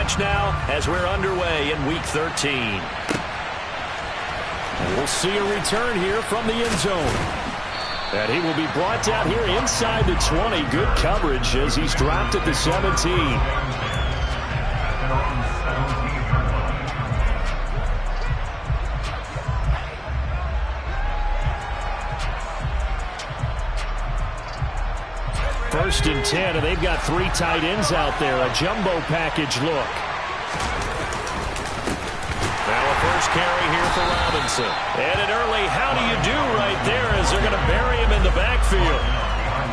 stretch now as we're underway in Week 13. And we'll see a return here from the end zone. And he will be brought down here inside the 20. Good coverage as he's dropped at the 17. First and 10, and they've got 3 tight ends out there. A jumbo package look. Now a first carry here for Robinson. And an early how do you do right there as they're going to bury him in the backfield.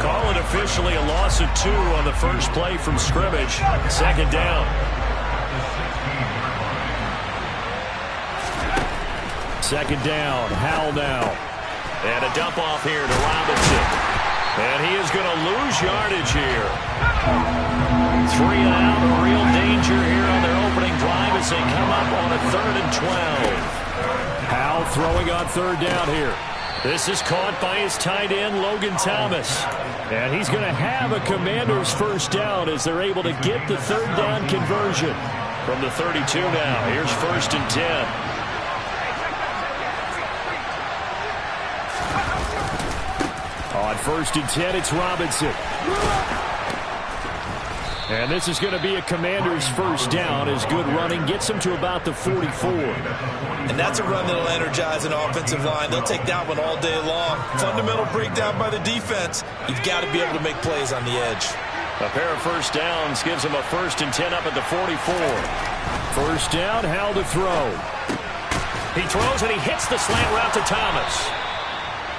Call it officially a loss of 2 on the first play from scrimmage. Second down. Second down. Howell now. And a dump off here to Robinson. And he is going to lose yardage here. 3 and out, a real danger here on their opening drive as they come up on a 3rd and 12. Howell throwing on 3rd down here. This is caught by his tight end, Logan Thomas. And he's going to have a Commanders first down as they're able to get the 3rd down conversion. From the 32 now, here's 1st and 10. On 1st and 10, it's Robinson. And this is going to be a Commander's first down as good running gets him to about the 44. And that's a run that will energize an offensive line. They'll take that one all day long. Fundamental breakdown by the defense. You've got to be able to make plays on the edge. A pair of first downs gives him a 1st and 10 up at the 44. First down, Howell to throw. He throws and he hits the slant route to Thomas.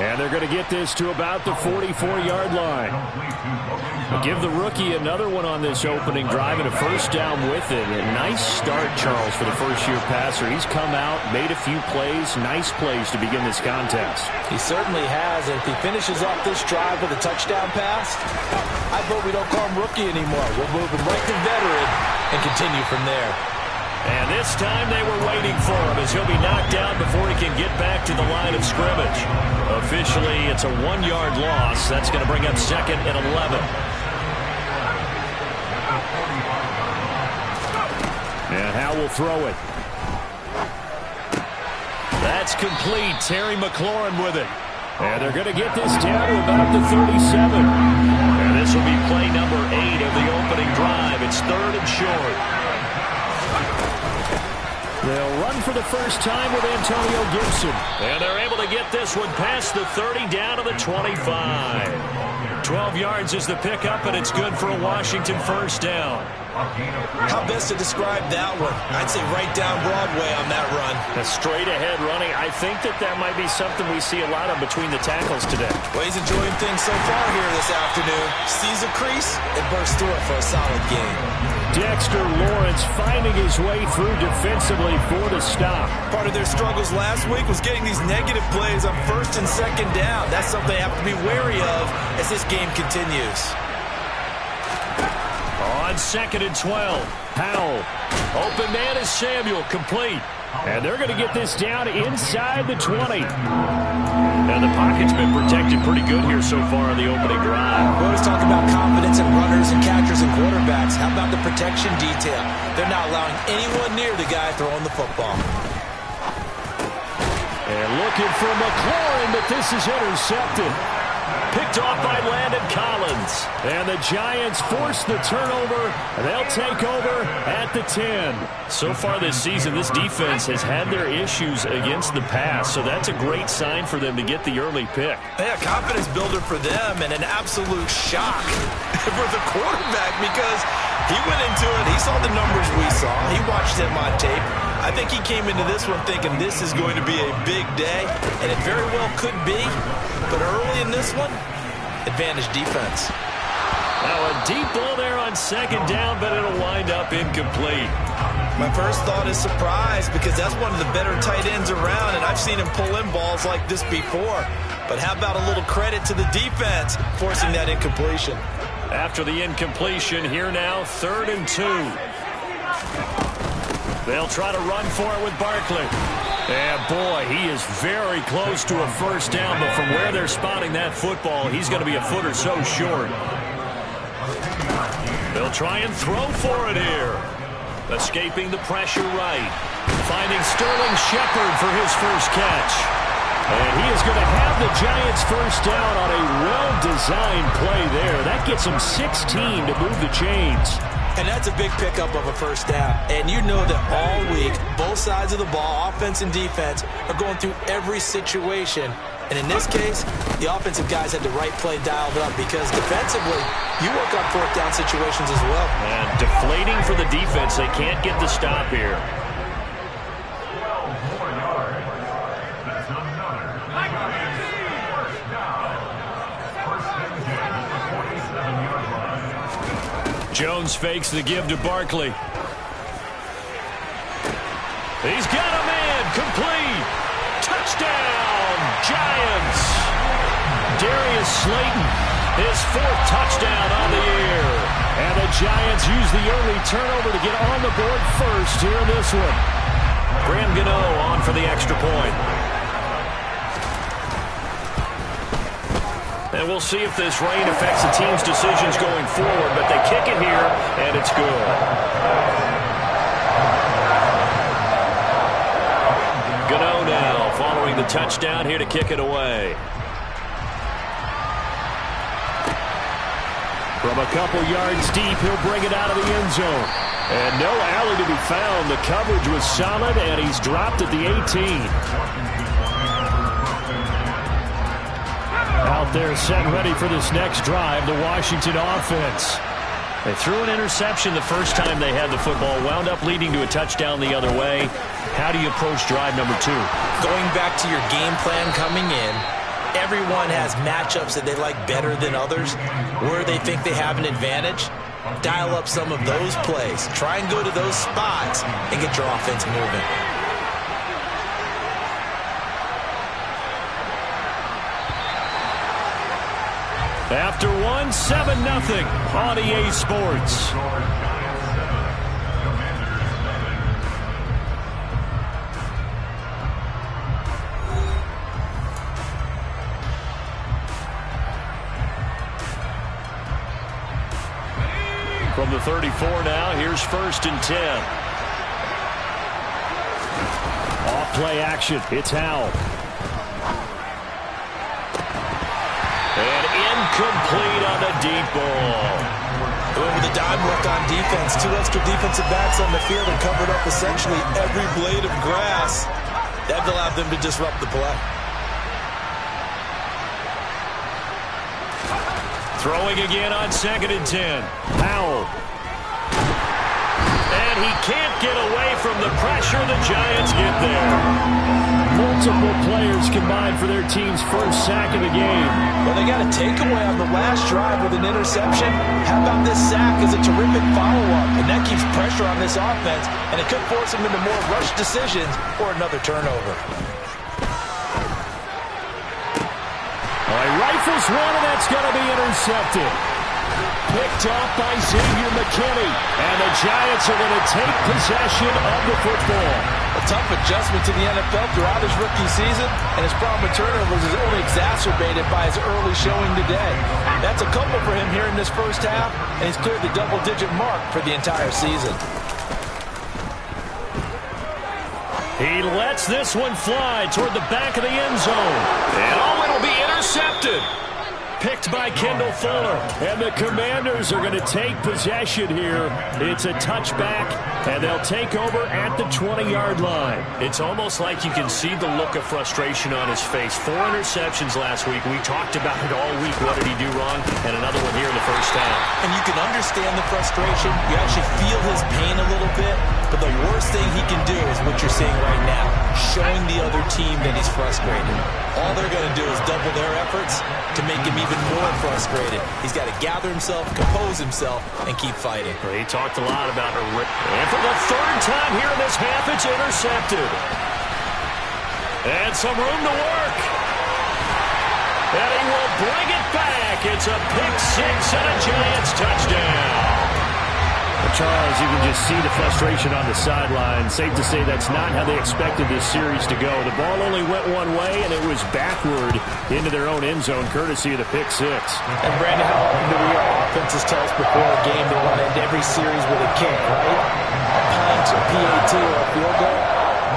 And they're going to get this to about the 44-yard line. Give the rookie another one on this opening drive and a first down with it. A nice start, Charles, for the first-year passer. He's come out, made a few plays, nice plays to begin this contest. He certainly has, and if he finishes off this drive with a touchdown pass, I vote we don't call him rookie anymore. We'll move him right to veteran and continue from there. And this time they were waiting for him as he'll be knocked down before he can get back to the line of scrimmage. Officially, it's a 1-yard loss. That's going to bring up 2nd and 11. And Howell will throw it. That's complete. Terry McLaurin with it. And they're going to get this down to about the 37. And this will be play number 8 of the opening drive. It's 3rd and short. They'll run for the first time with Antonio Gibson. And they're able to get this one past the 30 down to the 25. 12 yards is the pickup, and it's good for a Washington first down. How best to describe that one? I'd say right down Broadway on that run. A straight-ahead running. I think that might be something we see a lot of between the tackles today. Well, he's enjoying things so far here this afternoon. Sees a crease and bursts through it for a solid game. Dexter Lawrence finding his way through defensively for the stop. Part of their struggles last week was getting these negative plays on 1st and 2nd down. That's something they have to be wary of as this game continues. On 2nd and 12, Howell. Open man is Samuel, complete. And they're going to get this down inside the 20. And the pocket's been protected pretty good here so far in the opening drive. We always talk about confidence in runners and catchers and quarterbacks. How about the protection detail? They're not allowing anyone near the guy throwing the football. And looking for McLaurin, but this is intercepted. Picked off by Landon Collins. And the Giants force the turnover. And they'll take over at the 10. So far this season, this defense has had their issues against the pass. So that's a great sign for them to get the early pick. Yeah, confidence builder for them and an absolute shock for the quarterback because he went into it. He saw the numbers we saw. He watched them on tape. I think he came into this one thinking this is going to be a big day, and it very well could be. But early in this one, advantage defense. Now a deep ball there on 2nd down, but it'll wind up incomplete. My first thought is surprise because that's one of the better tight ends around, and I've seen him pull in balls like this before. But how about a little credit to the defense forcing that incompletion? After the incompletion, here now, 3rd and 2. They'll try to run for it with Barkley. And boy, he is very close to a first down, but from where they're spotting that football, he's going to be a foot or so short. They'll try and throw for it here. Escaping the pressure right. Finding Sterling Shepard for his first catch. And he is going to have the Giants first down on a well-designed play there. That gets him 16 to move the chains. And that's a big pickup of a first down. And you know that all week, both sides of the ball, offense and defense, are going through every situation. And in this case, the offensive guys had the right play dialed up because defensively, you work on fourth down situations as well. And deflating for the defense. They can't get the stop here. Jones fakes the give to Barkley. He's got a man. Complete. Touchdown, Giants. Darius Slayton, his fourth touchdown on the year. And the Giants use the early turnover to get on the board first here in this one. Graham Gano on for the extra point. And we'll see if this rain affects the team's decisions going forward, but they kick it here, and it's good. Gano now following the touchdown here to kick it away. From a couple yards deep, he'll bring it out of the end zone. And no alley to be found. The coverage was solid, and he's dropped at the 18. Out there set and ready for this next drive, the Washington offense. They threw an interception the first time they had the football, wound up leading to a touchdown the other way. How do you approach drive number 2? Going back to your game plan coming in, everyone has matchups that they like better than others, where they think they have an advantage. Dial up some of those plays. Try and go to those spots and get your offense moving. After one, 7-0 on EA Sports. From the 34 now, here's 1st and 10. Off play action, it's Howell. And incomplete on the deep ball. With a dime look on defense, 2 extra defensive backs on the field and covered up essentially every blade of grass. That allowed them to disrupt the play. Throwing again on 2nd and 10. Howell. And he can't get away from the pressure. The Giants get there. Multiple players combined for their team's first sack of the game. Well, they got a takeaway on the last drive with an interception. How about this sack as a terrific follow-up? And that keeps pressure on this offense, and it could force them into more rush decisions or another turnover. All right, rifles one, and that's going to be intercepted. Picked off by Xavier McKinney, and the Giants are going to take possession of the football. A tough adjustment to the NFL throughout his rookie season, and his problem with turnovers is only exacerbated by his early showing today. That's a couple for him here in this first half, and he's cleared the double-digit mark for the entire season. He lets this one fly toward the back of the end zone. And it'll be intercepted. Picked by Kendall Fuller. And the Commanders are going to take possession here. It's a touchback, and they'll take over at the 20-yard line. It's almost like you can see the look of frustration on his face. 4 interceptions last week. We talked about it all week. What did he do wrong? And another one here in the first half. And you can understand the frustration. You actually feel his pain a little bit. But the worst thing he can do is what you're seeing right now, showing the other team that he's frustrated. All they're going to do is double their efforts to make him even more frustrated. He's got to gather himself, compose himself, and keep fighting. He talked a lot about a rip. And for the 3rd time here in this half, it's intercepted. And some room to work. And he will bring it back. It's a pick 6 and a Giants touchdown. Charles, you can just see the frustration on the sideline. Safe to say that's not how they expected this series to go. The ball only went one way, and it was backward into their own end zone, courtesy of the pick 6. And Brandon, how often do we hear offenses tell us before a game they want to end every series with a kick, right? PAT or a field goal.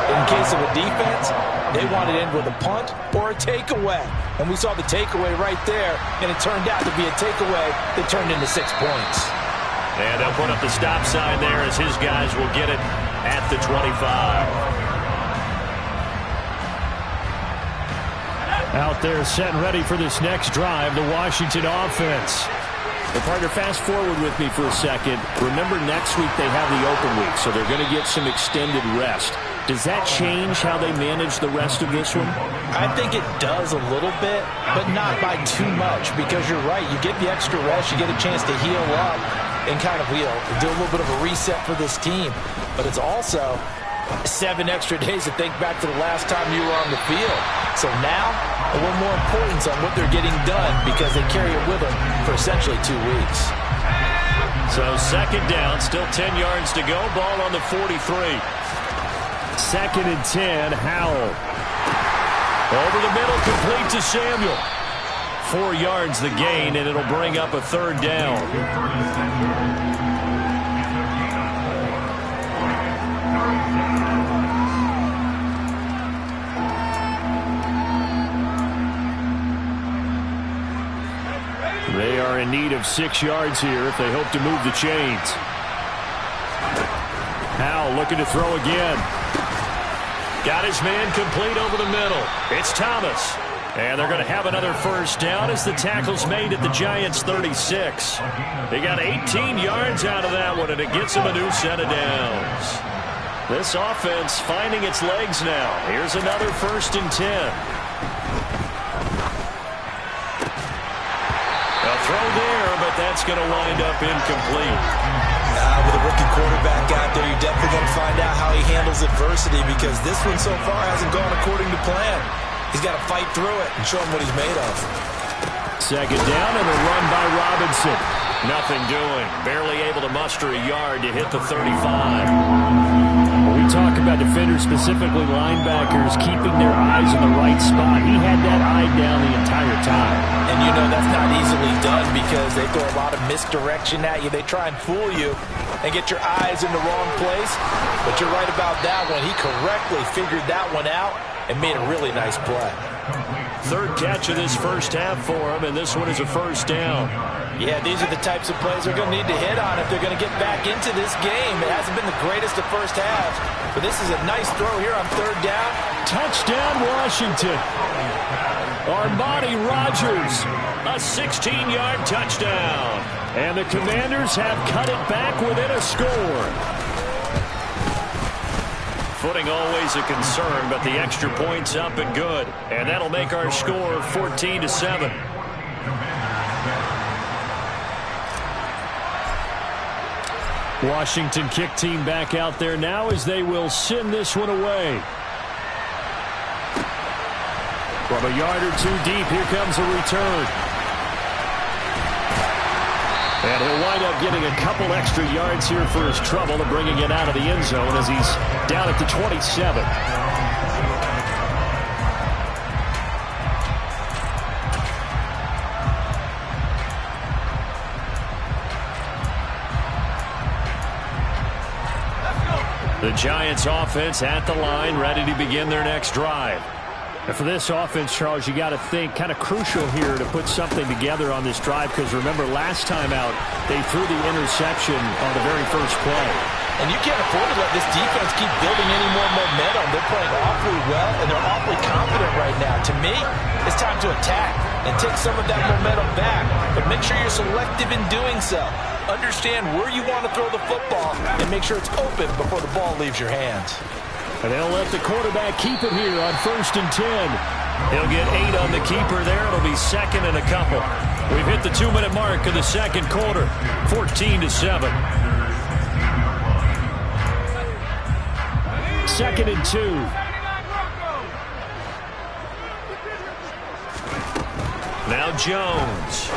In case of a defense, they want it in with a punt or a takeaway. And we saw the takeaway right there, and it turned out to be a takeaway that turned into 6 points. And they'll put up the stop sign there as his guys will get it at the 25. Out there set and ready for this next drive, the Washington offense. Well, partner, fast forward with me for a second. Remember, next week they have the open week, so they're going to get some extended rest. Does that change how they manage the rest of this one? I think it does a little bit, but not by too much, because you're right. You get the extra rest, you get a chance to heal up and kind of do a little bit of a reset for this team. But it's also 7 extra days to think back to the last time you were on the field. So now, a little more importance on what they're getting done because they carry it with them for essentially 2 weeks. So second down, still 10 yards to go. Ball on the 43. 2nd and 10, Howell. Over the middle, complete to Samuel. 4 yards the gain, and it'll bring up a 3rd down. They are in need of 6 yards here if they hope to move the chains. Howell looking to throw again. Got his man complete over the middle. It's Thomas. And they're going to have another 1st down as the tackle's made at the Giants' 36. They got 18 yards out of that one, and it gets them a new set of downs. This offense finding its legs now. Here's another 1st and 10. A throw there, but that's going to wind up incomplete. With a rookie quarterback out there, you're definitely going to find out how he handles adversity because this one so far hasn't gone according to plan. He's got to fight through it and show him what he's made of. 2nd down and a run by Robinson. Nothing doing. Barely able to muster a yard to hit the 35. When we talk about defenders, specifically linebackers, keeping their eyes in the right spot, he had that eye down the entire time. And you know that's not easily done because they throw a lot of misdirection at you. They try and fool you and get your eyes in the wrong place. But you're right about that one. He correctly figured that one out and made a really nice play. 3rd catch of this 1st half for him, and this one is a 1st down. Yeah, these are the types of plays they're going to need to hit on if they're going to get back into this game. It hasn't been the greatest of 1st halves, but this is a nice throw here on 3rd down. Touchdown, Washington. Armani Rogers, a 16-yard touchdown. And the Commanders have cut it back within a score. Footing always a concern, but the extra point's up and good. And that'll make our score 14-7. Washington kick team back out there now as they will send this one away. From a yard or 2 deep, here comes a return. And he'll wind up getting a couple extra yards here for his trouble and bringing it out of the end zone as he's down at the 27. The Giants offense at the line, ready to begin their next drive. And for this offense, Charles, you got to think kind of crucial here to put something together on this drive because remember last time out they threw the interception on the very first play. And you can't afford to let this defense keep building any more momentum. They're playing awfully well and they're awfully confident right now. To me, it's time to attack and take some of that momentum back. But make sure you're selective in doing so. Understand where you want to throw the football and make sure it's open before the ball leaves your hands. And they'll let the quarterback keep it here on 1st and 10. He'll get 8 on the keeper there. It'll be 2nd and a couple. We've hit the 2-minute mark of the 2nd quarter. 14-7. 2nd and 2. Now Jones.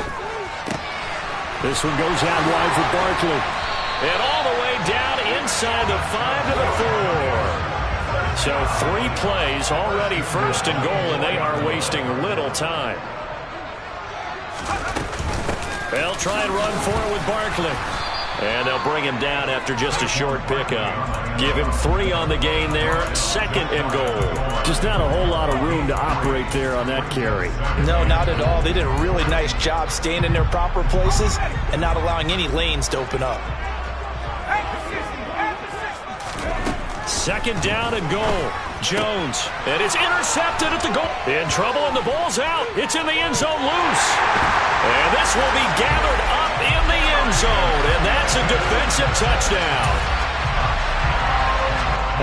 This one goes out wide for Barkley. And all the way down inside the 5 to the 4. So 3 plays already 1st and goal, and they are wasting little time. They'll try and run for it with Barkley. And they'll bring him down after just a short pickup. Give him 3 on the gain there. 2nd and goal. Just not a whole lot of room to operate there on that carry. No, not at all. They did a really nice job staying in their proper places and not allowing any lanes to open up. 2nd down and goal. Jones. And it's intercepted at the goal. In trouble, and the ball's out. It's in the end zone loose. And this will be gathered up in the end zone. And that's a defensive touchdown.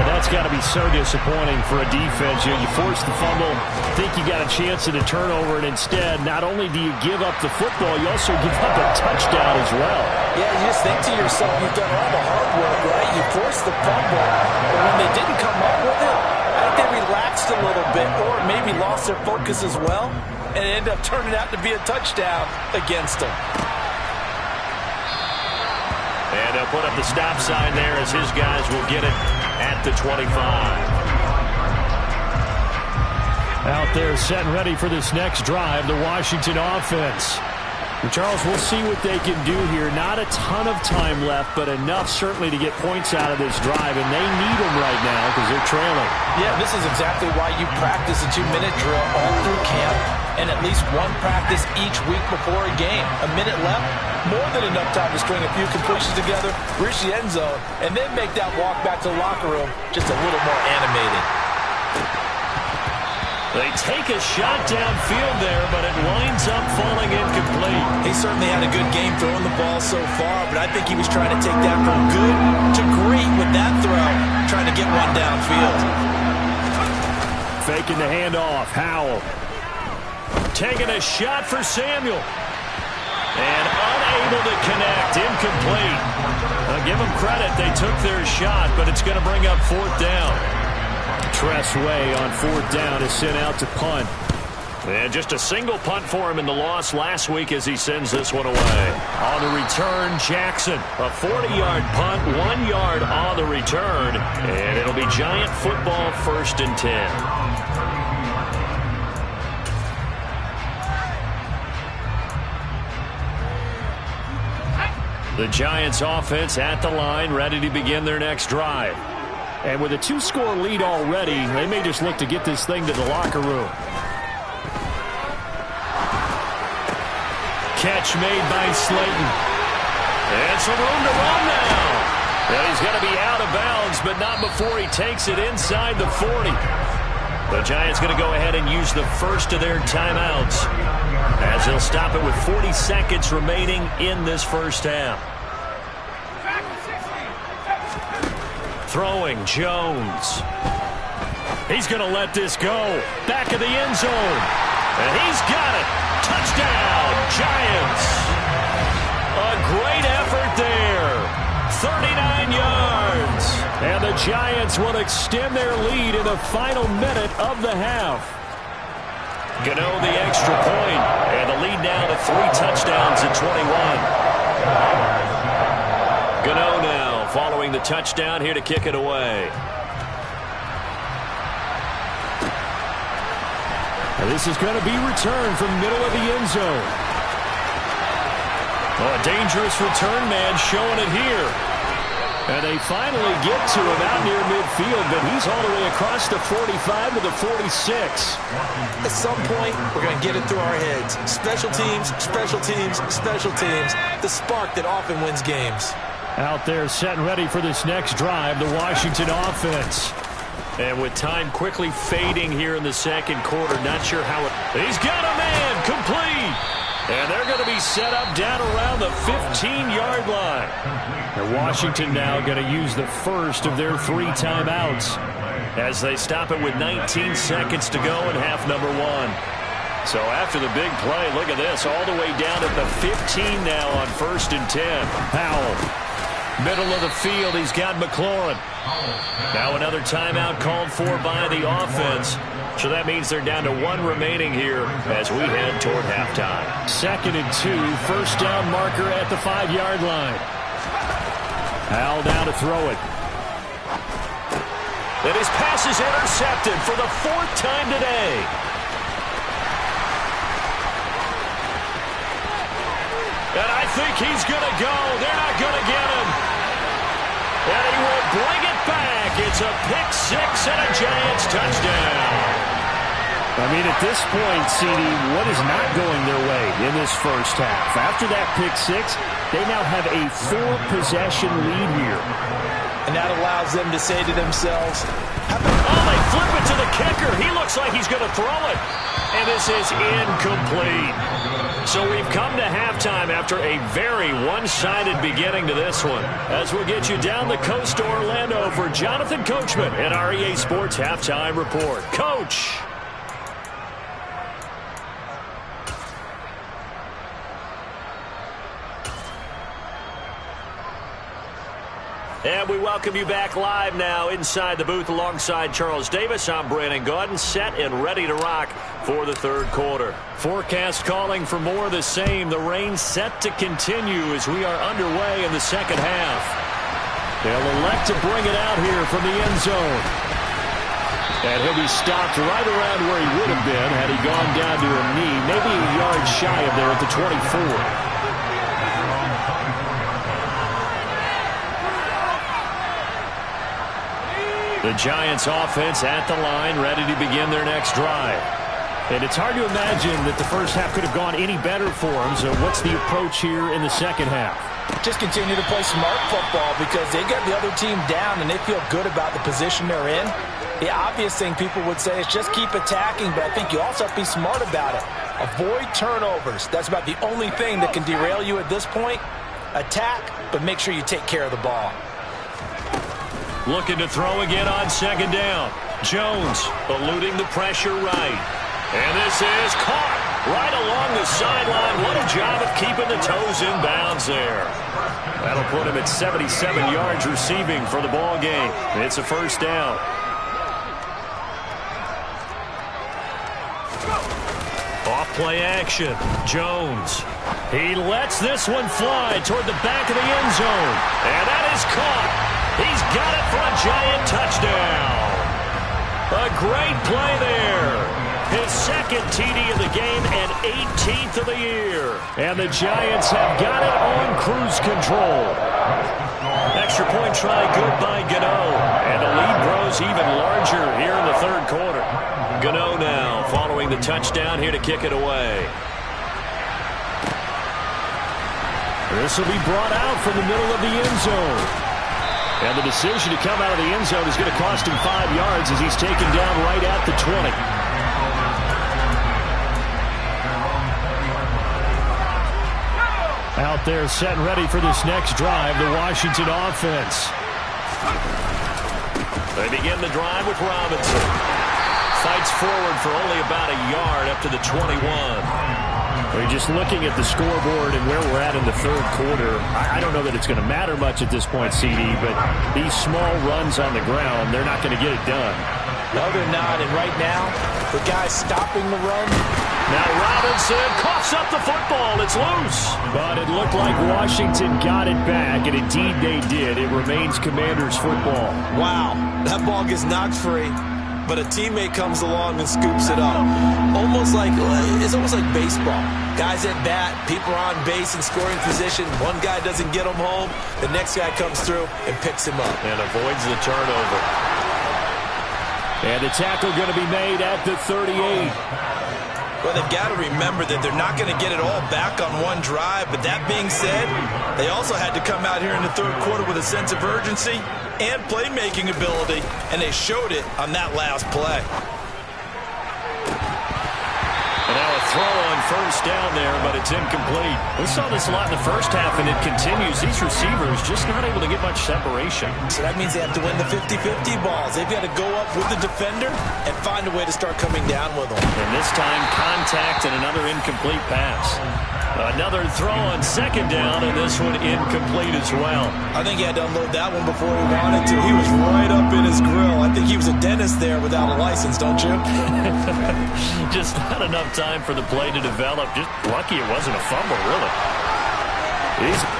And that's got to be so disappointing for a defense. You force the fumble, think you got a chance at a turnover, and instead, not only do you give up the football, you also give up a touchdown as well. Yeah, you just think to yourself, you've done all the hard work, right? You forced the fumble, but when they didn't come up with it, I think they relaxed a little bit or maybe lost their focus as well, and it ended up turning out to be a touchdown against them. And they'll put up the stop sign there as his guys will get it at the 25. Out there set and ready for this next drive, the Washington offense. And Charles, we'll see what they can do here. Not a ton of time left, but enough certainly to get points out of this drive, and they need them right now because they're trailing. Yeah, this is exactly why you practice a 2-minute drill all through camp and at least one practice each week before a game. A minute left, more than enough time to string a few completions together, reach the end zone, and then make that walk back to the locker room just a little more animated. They take a shot downfield there, but it winds up falling incomplete. He certainly had a good game throwing the ball so far, but I think he was trying to take that from good to great with that throw, trying to get one downfield. Faking the handoff, Howell. Taking a shot for Samuel. And unable to connect, incomplete. I'll give them credit, they took their shot, but it's going to bring up 4th down. Tressway on 4th down is sent out to punt. And just a single punt for him in the loss last week as he sends this one away. On the return, Jackson. A 40-yard punt, 1 yard on the return. And it'll be Giant football, 1st and 10. The Giants offense at the line, ready to begin their next drive. And with a 2-score lead already, they may just look to get this thing to the locker room. Catch made by Slayton. And some room to run now. And he's going to be out of bounds, but not before he takes it inside the 40. The Giants going to go ahead and use the first of their timeouts as they'll stop it with 40 seconds remaining in this first half. Throwing, Jones. He's going to let this go. Back of the end zone. And he's got it. Touchdown, Giants. A great effort there. 39 yards. And the Giants will extend their lead in the final minute of the half. Gano the extra point. And the lead now to 3 touchdowns at 21. Gano now following the touchdown here to kick it away. And this is going to be returned from middle of the end zone. Oh, a dangerous return man showing it here. And they finally get to him out near midfield, but he's all the way across the 45 to the 46. At some point, we're going to get it through our heads. Special teams, special teams, special teams. The spark that often wins games. Out there set and ready for this next drive, the Washington offense. And with time quickly fading here in the second quarter, not sure how it... He's got a man, complete! And they're going to be set up down around the 15-yard line. And Washington now going to use the first of their 3 timeouts as they stop it with 19 seconds to go in half number 1. So after the big play, look at this, all the way down at the 15 now on 1st and 10. Howell. Middle of the field, he's got McLaurin. Now another timeout called for by the offense. So that means they're down to 1 remaining here as we head toward halftime. 2nd and 2, first down marker at the 5-yard line. Howell down to throw it. And his pass is intercepted for the 4th time today. And I think he's going to go. They're not going to get him. And he will bring it back. It's a pick six and a Giants touchdown. I mean, at this point, CD, what is not going their way in this first half? After that pick six, they now have a 4-possession lead here. And that allows them to say to themselves, they flip it to the kicker. He looks like he's going to throw it. And this is incomplete. So we've come to halftime after a very one-sided beginning to this one. As we'll get you down the coast to Orlando for Jonathan Coachman at our EA Sports Halftime Report. Coach. And we welcome you back live now inside the booth alongside Charles Davis. I'm Brandon Gaudin, set and ready to rock for the third quarter. Forecast calling for more of the same. The rain set to continue as we are underway in the second half. They'll elect to bring it out here from the end zone. And he'll be stopped right around where he would have been had he gone down to a knee, maybe a yard shy of there at the 24. The Giants offense at the line, ready to begin their next drive. And it's hard to imagine that the first half could have gone any better for them. So what's the approach here in the second half? Just continue to play smart football because they get the other team down and they feel good about the position they're in. The obvious thing people would say is just keep attacking, but I think you also have to be smart about it. Avoid turnovers. That's about the only thing that can derail you at this point. Attack, but make sure you take care of the ball. Looking to throw again on second down. Jones eluding the pressure right. And this is caught right along the sideline. What a job of keeping the toes in bounds there. That'll put him at 77 yards receiving for the ball game. It's a first down. Off play action. Jones. He lets this one fly toward the back of the end zone. And that is caught. He's got it for a Giant touchdown. A great play there. His second TD of the game and 18th of the year. And the Giants have got it on cruise control. Extra point try good by Gano. And the lead grows even larger here in the third quarter. Gano now following the touchdown here to kick it away. This will be brought out from the middle of the end zone. And the decision to come out of the end zone is going to cost him 5 yards as he's taken down right at the 20. Out there set and ready for this next drive, the Washington offense. They begin the drive with Robinson. Fights forward for only about a yard up to the 21. We're just looking at the scoreboard and where we're at in the third quarter. I don't know that it's going to matter much at this point, CD, but these small runs on the ground, they're not going to get it done. No, they're not. And right now, the guy's stopping the run. Now Robinson coughs up the football. It's loose. But it looked like Washington got it back, and indeed they did. It remains Commanders football. Wow, that ball gets knocked free. But a teammate comes along and scoops it up. It's almost like baseball. Guys at bat, people are on base in scoring position. One guy doesn't get him home. The next guy comes through and picks him up. And avoids the turnover. And the tackle going to be made at the 38. Well, they've got to remember that they're not going to get it all back on one drive. But that being said, they also had to come out here in the third quarter with a sense of urgency and playmaking ability, and they showed it on that last play. And now a throw on first down there, but it's incomplete. We saw this a lot in the first half, and it continues. These receivers just not able to get much separation. So that means they have to win the 50-50 balls. They've got to go up with the defender and find a way to start coming down with them. And this time, contact and another incomplete pass. Another throw on second down, and this one incomplete as well. I think he had to unload that one before he wanted to. He was right up in his grill. I think he was a dentist there without a license, don't you? Just not enough time for the play to develop. Just lucky it wasn't a fumble, really.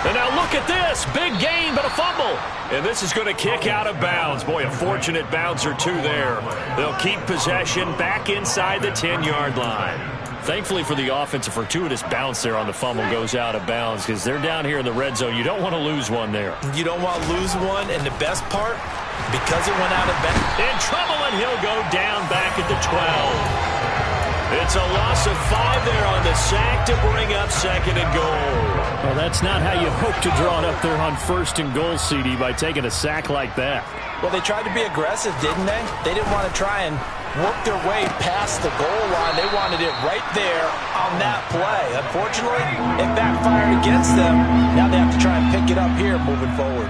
And now look at this. Big gain, but a fumble. And this is going to kick out of bounds. Boy, a fortunate bounce or two there. They'll keep possession back inside the 10-yard line. Thankfully for the offense, a fortuitous bounce there on the fumble goes out of bounds because they're down here in the red zone. You don't want to lose one there. You don't want to lose one, and the best part, because it went out of bounds. In trouble, and he'll go down back at the 12. It's a loss of 5 there on the sack to bring up 2nd and goal. Well, that's not how you hope to draw it up there on 1st and goal, CD, by taking a sack like that. Well, they tried to be aggressive, didn't they? They didn't want to try and work their way past the goal line. They wanted it right there on that play. Unfortunately, it backfired against them. Now they have to try and pick it up here moving forward.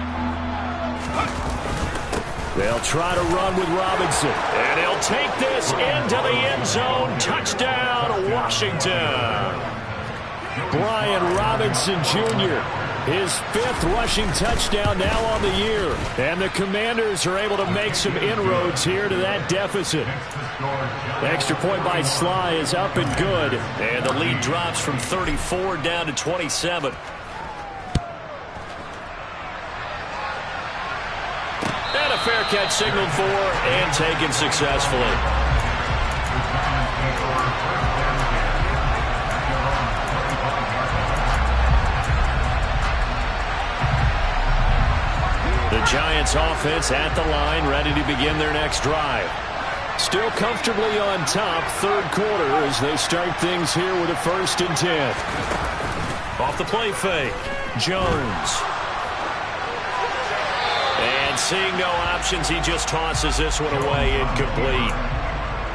They'll try to run with Robinson. And he'll take this into the end zone. Touchdown, Washington. Brian Robinson Jr., his 5th rushing touchdown now on the year. And the Commanders are able to make some inroads here to that deficit. The extra point by Sly is up and good. And the lead drops from 34 down to 27. And a fair catch signaled for and taken successfully. The Giants offense at the line, ready to begin their next drive. Still comfortably on top, 3rd quarter as they start things here with a 1st and 10. Off the play fake, Jones. And seeing no options, he just tosses this one away, incomplete.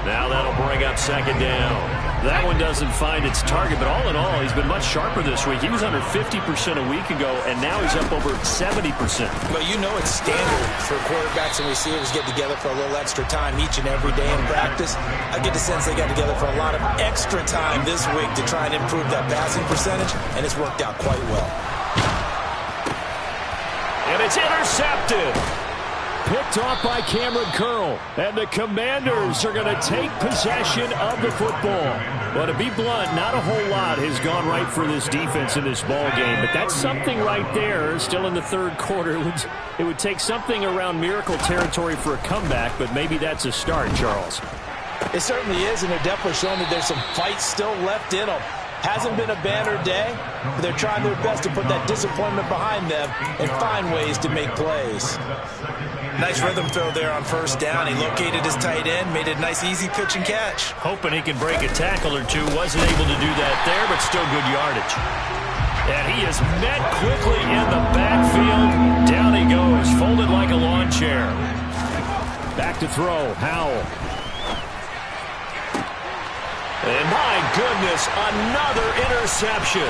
Now that'll bring up 2nd down. That one doesn't find its target, but all in all, he's been much sharper this week. He was under 50% a week ago, and now he's up over 70%. But you know it's standard for quarterbacks and receivers get together for a little extra time each and every day in practice. I get the sense they got together for a lot of extra time this week to try and improve that passing percentage, and it's worked out quite well. And it's intercepted. Picked off by Cameron Curl. And the Commanders are going to take possession of the football. But to be blunt, not a whole lot has gone right for this defense in this ball game. But that's something right there, still in the 3rd quarter. It would take something around miracle territory for a comeback, but maybe that's a start, Charles. It certainly is, and they're definitely showing that there's some fight still left in them. Hasn't been a banner day, but they're trying their best to put that disappointment behind them and find ways to make plays. Nice rhythm throw there on 1st down. He located his tight end, made a nice easy pitch and catch. Hoping he could break a tackle or two. Wasn't able to do that there, but still good yardage. And he is met quickly in the backfield. Down he goes, folded like a lawn chair. Back to throw, Howell. And my goodness, another interception.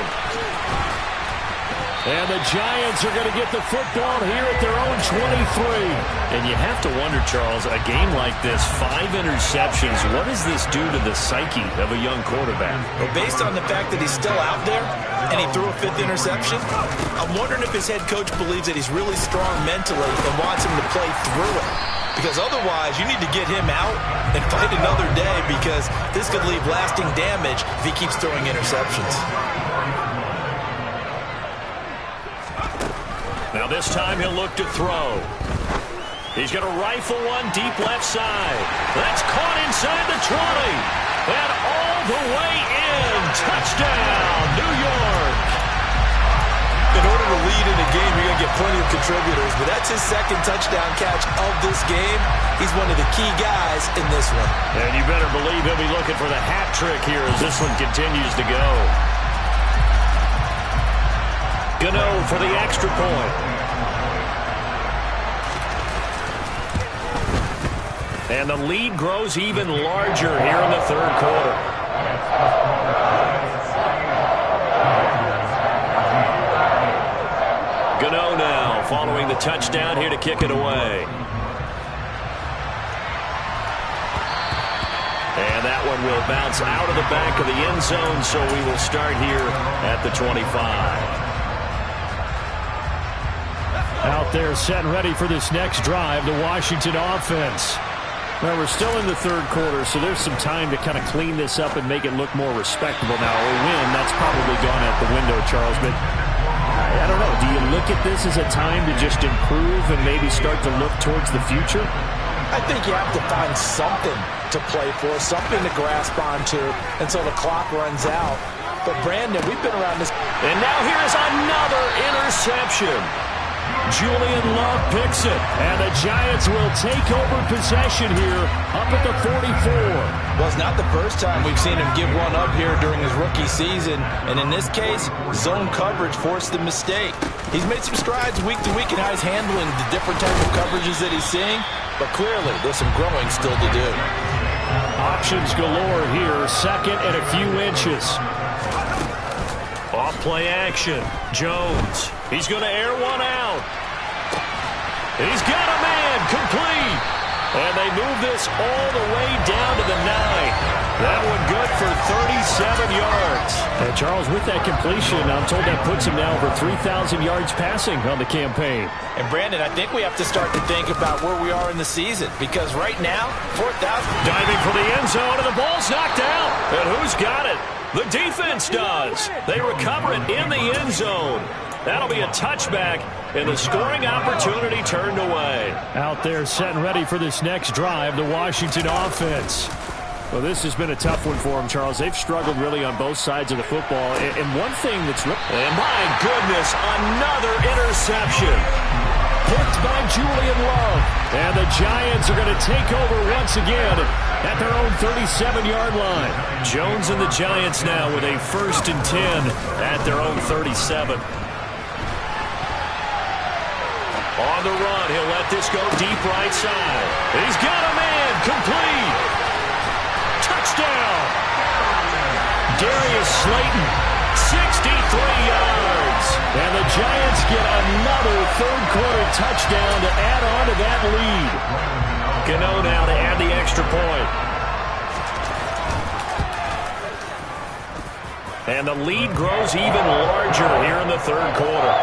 And the Giants are going to get the football here at their own 23. And you have to wonder, Charles, a game like this, 5 interceptions, what does this do to the psyche of a young quarterback? Well, based on the fact that he's still out there and he threw a 5th interception, I'm wondering if his head coach believes that he's really strong mentally and wants him to play through it. Because otherwise, you need to get him out and fight another day because this could leave lasting damage if he keeps throwing interceptions. Now this time he'll look to throw. He's going to rifle one deep left side. That's caught inside the 20. And all the way in. Touchdown, New York. In order to lead in a game, you're going to get plenty of contributors, but that's his 2nd touchdown catch of this game. He's one of the key guys in this one. And you better believe he'll be looking for the hat trick here as this one continues to go. Gano for the extra point. And the lead grows even larger here in the 3rd quarter. Gano now following the touchdown here to kick it away. And that one will bounce out of the back of the end zone, so we will start here at the 25. Out there set and ready for this next drive, the Washington offense. Well, we're still in the 3rd quarter, so there's some time to kind of clean this up and make it look more respectable now. A win, that's probably gone out the window, Charles, but I don't know. Do you look at this as a time to just improve and maybe start to look towards the future? I think you have to find something to play for, something to grasp onto until the clock runs out. But, Brandon, we've been around this. And now here's another interception. Julian Love picks it, and the Giants will take over possession here up at the 44. Well, it's not the first time we've seen him give one up here during his rookie season, and in this case, zone coverage forced the mistake. He's made some strides week to week in how he's handling the different type of coverages that he's seeing, but clearly there's some growing still to do. Options galore here, second and a few inches. Off play action. Jones. He's going to air one out. He's got a man complete. And they move this all the way down to the 9. That one good for 37 yards. And Charles, with that completion, I'm told that puts him now over 3,000 yards passing on the campaign. And Brandon, I think we have to start to think about where we are in the season, because right now, 4,000. Diving for the end zone, and the ball's knocked out. And who's got it? The defense does. They recover it in the end zone. That'll be a touchback, and the scoring opportunity turned away. Out there set and ready for this next drive, the Washington offense. Well, this has been a tough one for them, Charles. They've struggled really on both sides of the football. And one thing that's... And my goodness, another interception. Picked by Julian Love. And the Giants are going to take over once again at their own 37-yard line. Jones and the Giants now with a 1st and 10 at their own 37. On the run, he'll let this go deep right side. He's got a man complete. Touchdown. Darius Slayton, 63 yards. And the Giants get another third-quarter touchdown to add on to that lead. Gano now to add the extra point. And the lead grows even larger here in the third quarter.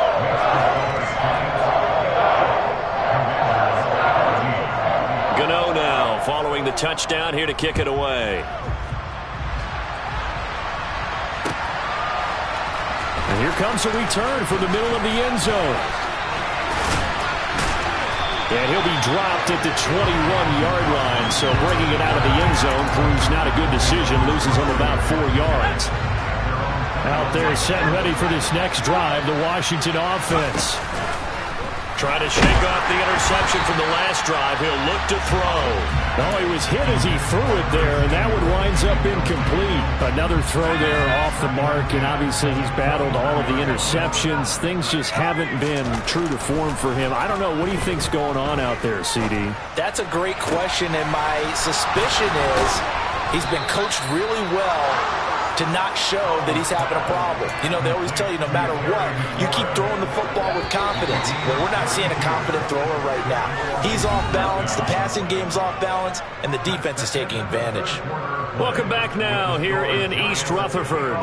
Gano now following the touchdown here to kick it away. And here comes a return from the middle of the end zone. And he'll be dropped at the 21-yard line, so bringing it out of the end zone proves not a good decision, loses him about 4 yards. Out there set and ready for this next drive, the Washington offense. Trying to shake off the interception from the last drive. He'll look to throw. Oh, he was hit as he threw it there, and that one winds up incomplete. Another throw there off the mark, and obviously he's battled all of the interceptions. Things just haven't been true to form for him. I don't know. What do you think's going on out there, CD? That's a great question, and my suspicion is he's been coached really well to not show that he's having a problem. You know, they always tell you no matter what, you keep throwing the football with confidence. Well, we're not seeing a confident thrower right now. He's off balance, the passing game's off balance, and the defense is taking advantage. Welcome back now here in East Rutherford.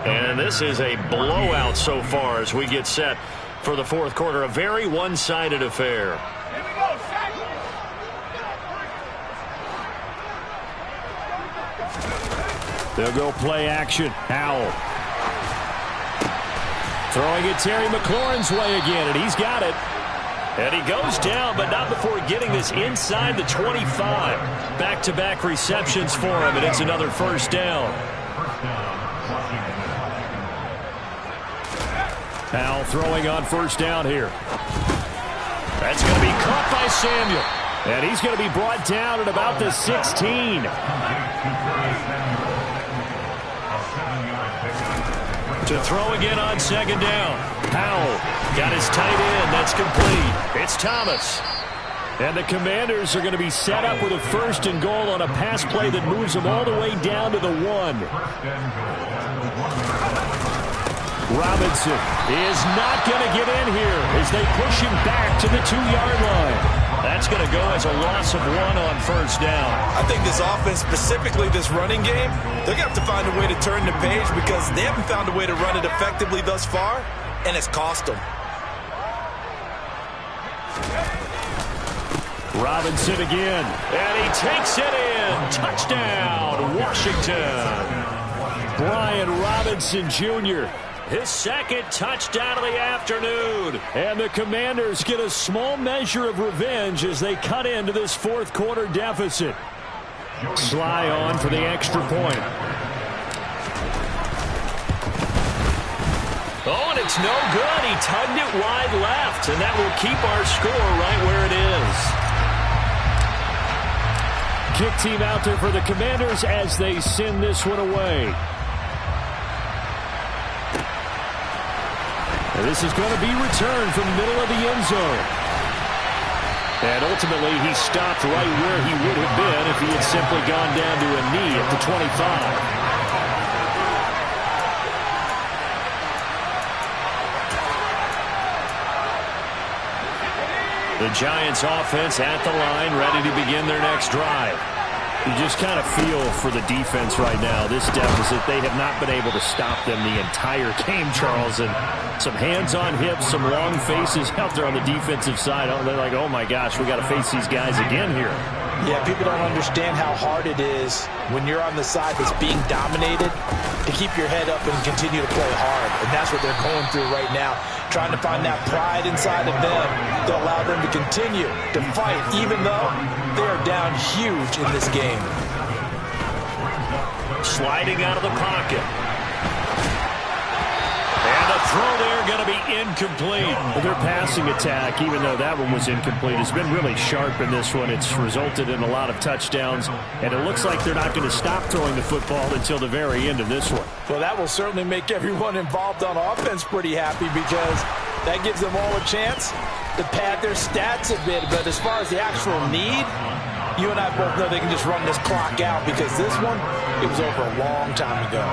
And this is a blowout so far as we get set for the fourth quarter. A very one-sided affair. They'll go play action. Howell. Throwing it Terry McLaurin's way again, and he's got it. And he goes down, but not before getting this inside the 25. Back-to-back receptions for him, and it's another first down. Howell throwing on first down here. That's going to be caught by Samuel. And he's going to be brought down at about the 16. To throw again on second down. Howell got his tight end. That's complete. It's Thomas. And the Commanders are going to be set up with a 1st and goal on a pass play that moves them all the way down to the 1. Robinson is not going to get in here as they push him back to the 2-yard line. That's going to go as a loss of 1 on first down. I think this offense, specifically this running game, they're going to have to find a way to turn the page because they haven't found a way to run it effectively thus far, and it's cost them. Robinson again. And he takes it in. Touchdown, Washington. Brian Robinson Jr. his second touchdown of the afternoon. And the Commanders get a small measure of revenge as they cut into this fourth quarter deficit. Sly on for the extra point. Oh, and it's no good. He tugged it wide left, and that will keep our score right where it is. Kick team out there for the Commanders as they send this one away. And this is going to be returned from the middle of the end zone. And ultimately, he stopped right where he would have been if he had simply gone down to a knee at the 25. The Giants offense at the line, ready to begin their next drive. You just kind of feel for the defense right now. This deficit, they have not been able to stop them the entire game, Charles. And some hands on hips, some long faces out there on the defensive side. Oh, they're like, oh my gosh, we got to face these guys again here. Yeah, people don't understand how hard it is when you're on the side that's being dominated to keep your head up and continue to play hard. And that's what they're going through right now, trying to find that pride inside of them to allow them to continue to fight, even though they are down huge in this game. Sliding out of the pocket. And the throw there going to be incomplete. Their passing attack, even though that one was incomplete, has been really sharp in this one. It's resulted in a lot of touchdowns, and it looks like they're not going to stop throwing the football until the very end of this one. Well, that will certainly make everyone involved on offense pretty happy because that gives them all a chance to pad their stats a bit. But as far as the actual need, you and I both know they can just run this clock out because this one, it was over a long time ago.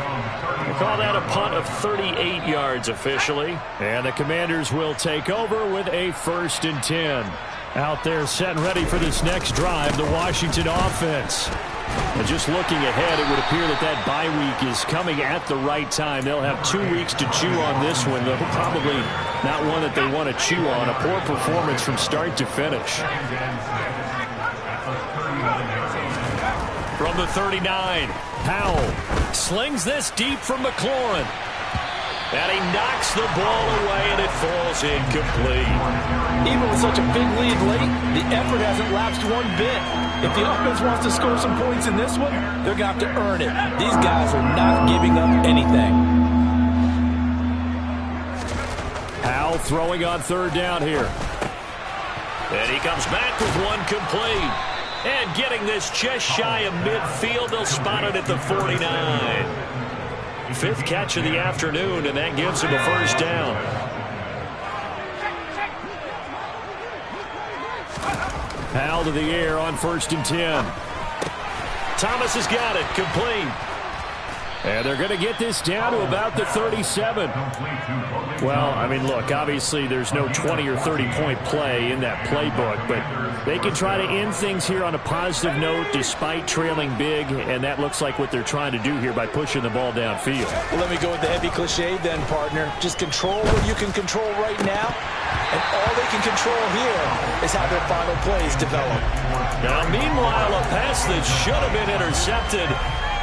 We call that a punt of 38 yards officially. And the Commanders will take over with a 1st and 10. Out there set and ready for this next drive, the Washington offense. And just looking ahead, it would appear that that bye week is coming at the right time. They'll have 2 weeks to chew on this one, though probably not one that they want to chew on. A poor performance from start to finish. From the 39, Powell slings this deep from McLaurin. And he knocks the ball away, and it falls incomplete. Even with such a big lead late, the effort hasn't lapsed one bit. If the offense wants to score some points in this one, they're going to have to earn it. These guys are not giving up anything. Powell throwing on 3rd down here. And he comes back with one complete. And getting this just shy of midfield, they'll spot it at the 49. 5th catch of the afternoon, and that gives him a 1st down. Powell to the air on 1st and 10. Thomas has got it, complete. And they're going to get this down to about the 37. Well, I mean, look, obviously there's no 20 or 30-point play in that playbook, but they can try to end things here on a positive note despite trailing big, and that looks like what they're trying to do here by pushing the ball downfield. Well, let me go with the heavy cliche then, partner. Just control what you can control right now, and all they can control here is how their final plays develop. Now, meanwhile, a pass that should have been intercepted,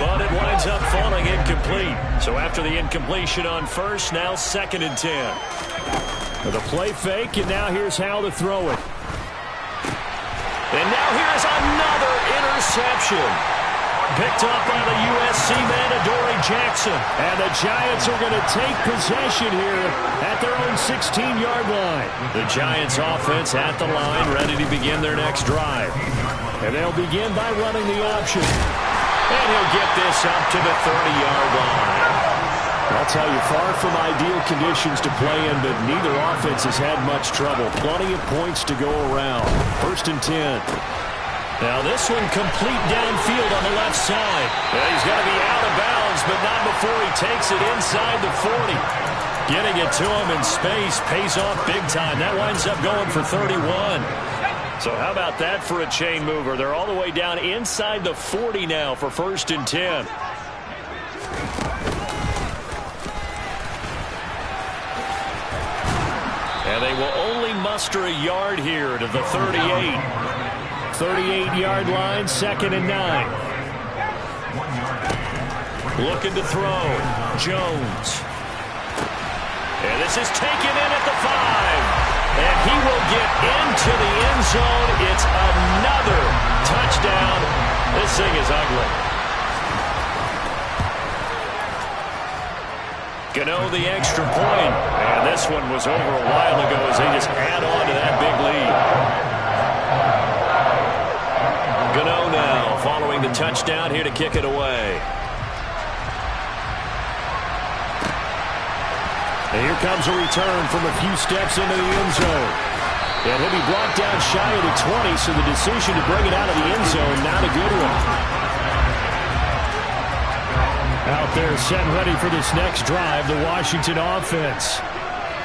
but it winds up falling incomplete. So after the incompletion on 1st, now 2nd and 10. With a play fake, and now here's how to throw it. And now here's another interception. Picked up by the USC man, Adoree Jackson. And the Giants are going to take possession here at their own 16-yard line. The Giants offense at the line, ready to begin their next drive. And they'll begin by running the option. And he'll get this up to the 30-yard line. I'll tell you, far from ideal conditions to play in, but neither offense has had much trouble. Plenty of points to go around. 1st and 10. Now this one complete downfield on the left side. Yeah, he's got to be out of bounds, but not before he takes it inside the 40. Getting it to him in space pays off big time. That winds up going for 31. So how about that for a chain mover? They're all the way down inside the 40 now for 1st and 10. And they will only muster a yard here to the 38. 38-yard line, 2nd and 9. Looking to throw. Jones. This is taken in at the 5. And he will get into the end zone. It's another touchdown. This thing is ugly. Gano the extra point. And this one was over a while ago as they just add on to that big lead. Gano now following the touchdown here to kick it away. And here comes a return from a few steps into the end zone. And he'll be brought down shy of the 20, so the decision to bring it out of the end zone, not a good one. Out there set and ready for this next drive, the Washington offense.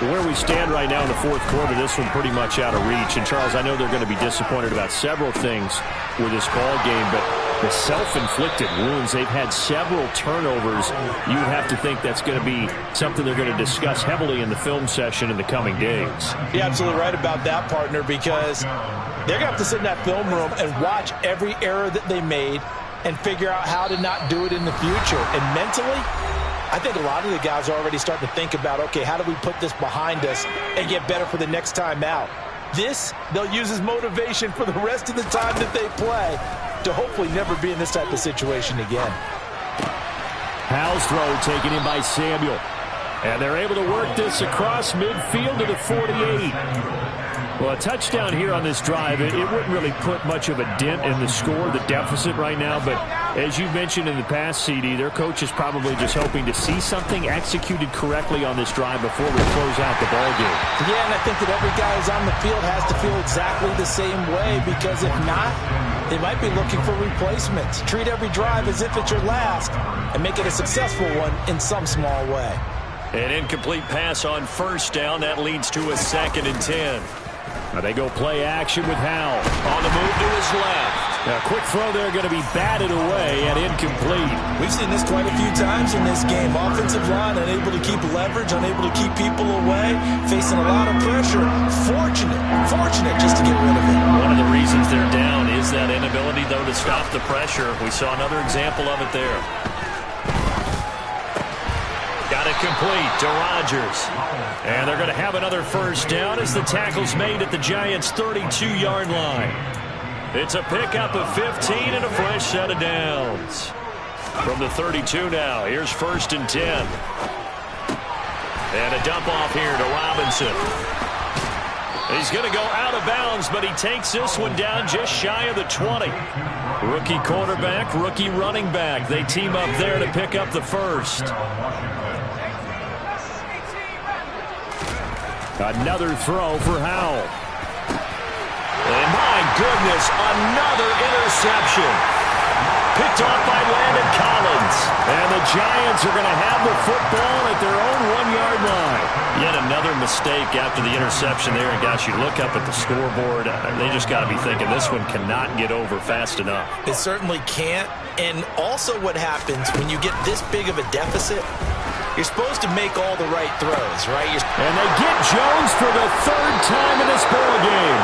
Where we stand right now in the fourth quarter, this one pretty much out of reach. And, Charles, I know they're going to be disappointed about several things with this ball game, but the self-inflicted wounds, they've had several turnovers. You would have to think that's going to be something they're going to discuss heavily in the film session in the coming days. You're absolutely right about that, partner, because they're going to have to sit in that film room and watch every error that they made and figure out how to not do it in the future. And mentally, I think a lot of the guys are already starting to think about, okay, how do we put this behind us and get better for the next time out? This, they'll use as motivation for the rest of the time that they play to hopefully never be in this type of situation again. Howell's throw taken in by Samuel. And they're able to work this across midfield to the 48. Well, a touchdown here on this drive, it wouldn't really put much of a dent in the score, the deficit right now. But as you mentioned in the past, CD, their coach is probably just hoping to see something executed correctly on this drive before we close out the ball game. Yeah, and I think that every guy who's on the field has to feel exactly the same way, because if not, they might be looking for replacements. Treat every drive as if it's your last and make it a successful one in some small way. An incomplete pass on first down. That leads to a 2nd and 10. Now they go play action with Howell. On the move to his left. Now, quick throw there, going to be batted away and incomplete. We've seen this quite a few times in this game. Offensive line unable to keep leverage, unable to keep people away, facing a lot of pressure. Fortunate just to get rid of it. One of the reasons they're down is that inability, though, to stop the pressure. We saw another example of it there. Got it complete to Rodgers. And they're going to have another first down as the tackle's made at the Giants' 32-yard line. It's a pickup of 15 and a fresh set of downs. From the 32 now, here's 1st and 10. And a dump off here to Robinson. He's going to go out of bounds, but he takes this one down just shy of the 20. Rookie quarterback, rookie running back. They team up there to pick up the first. Another throw for Howell. And my goodness, another interception. Picked off by Landon Collins. And the Giants are going to have the football at their own 1-yard line. Yet another mistake after the interception there. And gosh, you look up at the scoreboard, they just got to be thinking this one cannot get over fast enough. It certainly can't. And also what happens when you get this big of a deficit, you're supposed to make all the right throws, right? And they get Jones for the 3rd time in this ball game.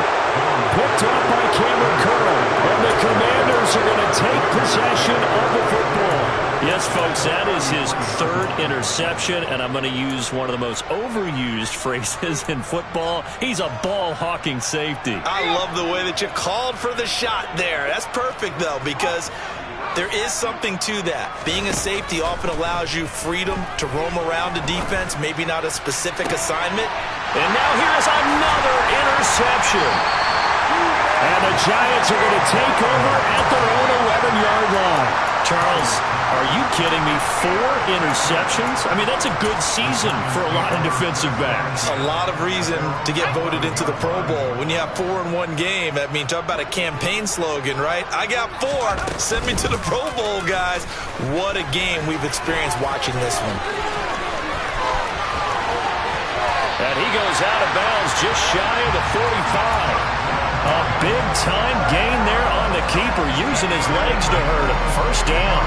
Picked up by Cameron Curl. And the Commanders are going to take possession of the football. Yes, folks, that is his 3rd interception, and I'm going to use one of the most overused phrases in football. He's a ball-hawking safety. I love the way that you called for the shot there. That's perfect, though, because there is something to that. Being a safety often allows you freedom to roam around the defense, maybe not a specific assignment. And now here's another interception. And the Giants are going to take over at their own 11-yard line. Charles, are you kidding me? 4 interceptions? I mean, that's a good season for a lot of defensive backs. A lot of reason to get voted into the Pro Bowl. When you have 4 in one game, I mean, talk about a campaign slogan, right? I got 4. Send me to the Pro Bowl, guys. What a game we've experienced watching this one. And he goes out of bounds just shy of the 45. A big-time gain there on the keeper, using his legs to hurt him. First down.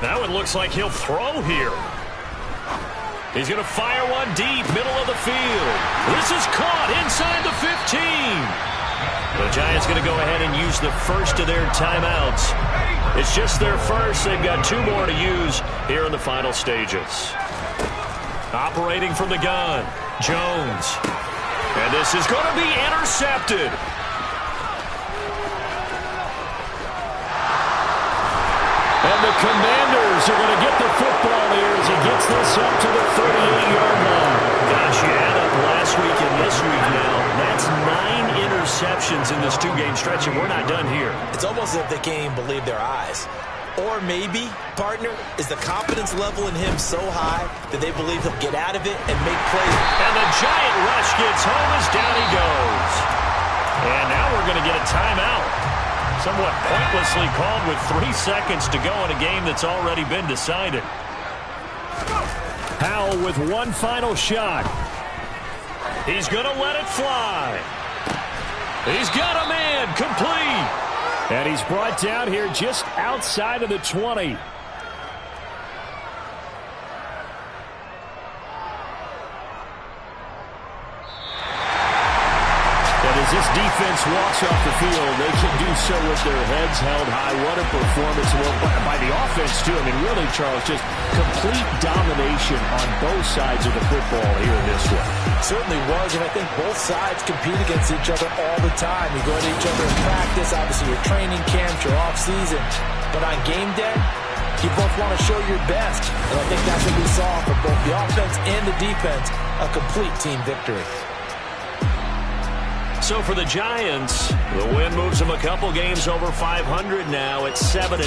That one looks like he'll throw here. He's going to fire one deep, middle of the field. This is caught inside the 15. The Giants going to go ahead and use the first of their timeouts. It's just their first. They've got 2 more to use here in the final stages. Operating from the gun, Jones. And this is going to be intercepted. And the Commanders are going to get the football here as he gets this up to the 38-yard line. Gosh, you add up last week and this week now. That's 9 interceptions in this 2-game stretch, and we're not done here. It's almost as if they can't even believe their eyes. Or maybe, partner, is the confidence level in him so high that they believe he'll get out of it and make plays. And the giant rush gets home as down he goes. And now we're going to get a timeout. Somewhat pointlessly called with 3 seconds to go in a game that's already been decided. Howell with one final shot. He's going to let it fly. He's got a man complete. And he's brought down here just outside of the 20. As this defense walks off the field, they can do so with their heads held high. What a performance by the offense, too. I mean, really, Charles, just complete domination on both sides of the football here in this one. Certainly was, and I think both sides compete against each other all the time. You go to each other in practice, obviously your training camps, your off-season. But on game day, you both want to show your best. And I think that's what we saw from both the offense and the defense, a complete team victory. So for the Giants, the win moves them a couple games over 500 now at 7-5.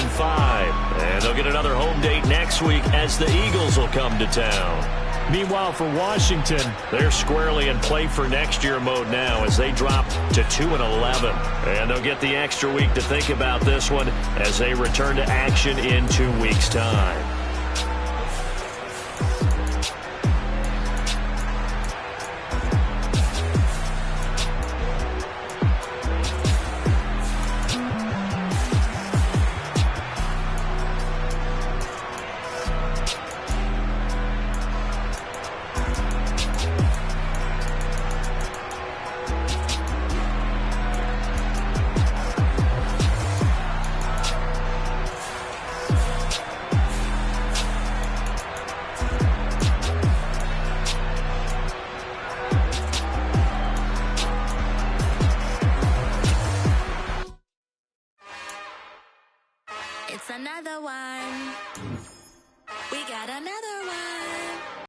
And they'll get another home date next week as the Eagles will come to town. Meanwhile, for Washington, they're squarely in play for next year mode now as they drop to 2-11. And they'll get the extra week to think about this one as they return to action in 2 weeks' time. It's another one. We got another one.